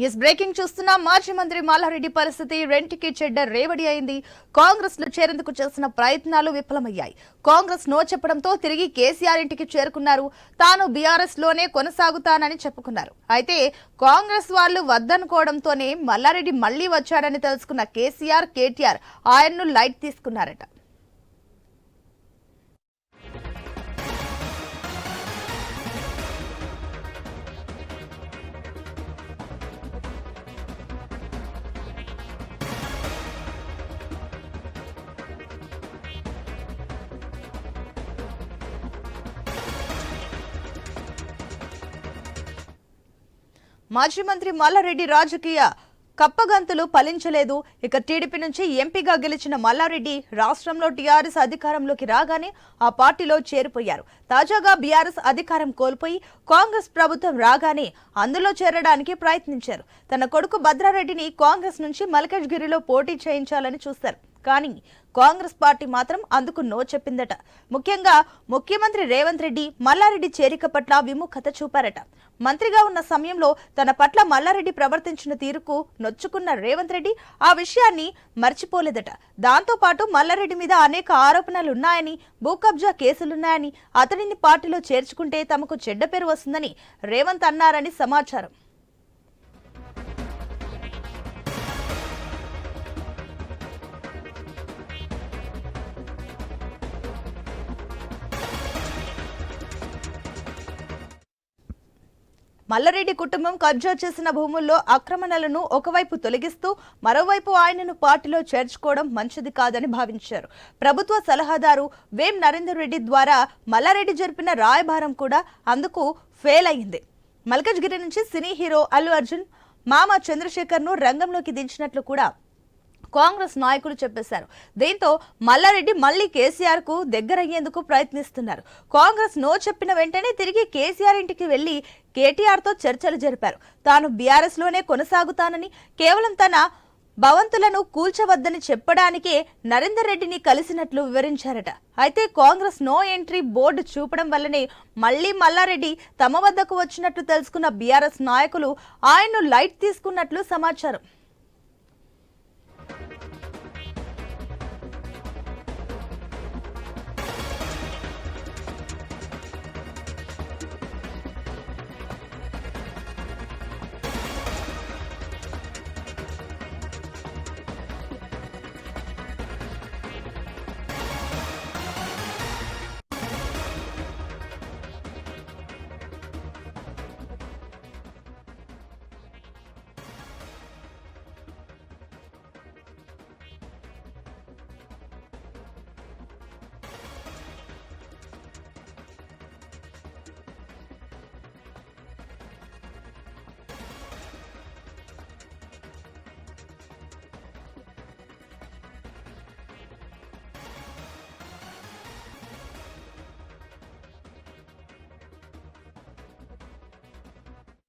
Yes breaking చూస్తున్నాం. మాజీ మంత్రి మల్లారెడ్డి పరిస్థితి రెంటికి చెడ్డ రేవడి అయింది. కాంగ్రెస్ లో చేరేందుకు చేసిన ప్రయత్నాలు విఫలమయ్యాయి. కాంగ్రెస్ నో చెప్పడంతో తిరిగి కేసీఆర్ ఇంటికి చేరుకున్నారు. తాను బీఆర్ఎస్ లోనే కొనసాగుతానని చెప్పుకున్నారు. అయితే కాంగ్రెస్ వాళ్ళు వద్దనుకోవడంతోనే మల్లారెడ్డి మళ్లీ వచ్చాడని తెలుసుకున్న కేసీఆర్, కేటీఆర్ ఆయన్ను లైట్ తీసుకున్నారట. మాజీ మంత్రి మల్లారెడ్డి రాజకీయ కప్పగంతులు ఫలించలేదు. ఇక టీడీపీ నుంచి ఎంపీగా గెలిచిన మల్లారెడ్డి రాష్ట్రంలో టీఆర్ఎస్ అధికారంలోకి రాగానే ఆ పార్టీలో చేరిపోయారు. తాజాగా బీఆర్ఎస్ అధికారం కోల్పోయి కాంగ్రెస్ ప్రభుత్వం రాగానే అందులో చేరడానికి ప్రయత్నించారు. తన కొడుకు భద్రారెడ్డిని కాంగ్రెస్ నుంచి మల్కజ్గిరిలో పోటీ చేయించాలని చూశారు. కానీ కాంగ్రెస్ పార్టీ మాత్రం అందుకు నో చెప్పిందట. ముఖ్యంగా ముఖ్యమంత్రి రేవంత్ రెడ్డి మల్లారెడ్డి చేరిక పట్ల విముఖత చూపారట. మంత్రిగా ఉన్న సమయంలో తన పట్ల మల్లారెడ్డి ప్రవర్తించిన తీరుకు నొచ్చుకున్న రేవంత్ రెడ్డి ఆ విషయాన్ని మర్చిపోలేదట. దాంతో పాటు మల్లారెడ్డి మీద అనేక ఆరోపణలున్నాయని, భూ కబ్జా కేసులున్నాయని, అతడిని పార్టీలో చేర్చుకుంటే తమకు చెడ్డ పేరు వస్తుందని రేవంత్ అన్నారని సమాచారం. మల్లారెడ్డి కుటుంబం కబ్జా చేసిన భూముల్లో ఆక్రమణలను ఒకవైపు తొలగిస్తూ మరోవైపు ఆయనను పార్టీలో చేర్చుకోవడం మంచిది కాదని భావించారు. ప్రభుత్వ సలహాదారు వేం నరేందర్ రెడ్డి ద్వారా మల్లారెడ్డి జరిపిన రాయబారం కూడా అందుకు ఫెయిల్ అయింది. మల్కజ్గిరి నుంచి సినీ హీరో అల్లు అర్జున్ మామ చంద్రశేఖర్ ను రంగంలోకి దించినట్లు కూడా కాంగ్రెస్ నాయకులు చెప్పేశారు. దీంతో మల్లారెడ్డి మళ్లీ కేసీఆర్ కు దగ్గరయ్యేందుకు ప్రయత్నిస్తున్నారు. కాంగ్రెస్ నో చెప్పిన వెంటనే తిరిగి కేసీఆర్ ఇంటికి వెళ్లి కేటీఆర్ తో చర్చలు జరిపారు. తాను బీఆర్ఎస్ లోనే కొనసాగుతానని, కేవలం తన భవంతులను కూల్చవద్దని చెప్పడానికే నరేందర్ రెడ్డిని కలిసినట్లు వివరించారట. అయితే కాంగ్రెస్ నో ఎంట్రీ బోర్డు చూపడం వల్లనే మళ్లీ మల్లారెడ్డి తమ వద్దకు వచ్చినట్లు తెలుసుకున్న బీఆర్ఎస్ నాయకులు ఆయన్ను లైట్ తీసుకున్నట్లు సమాచారం.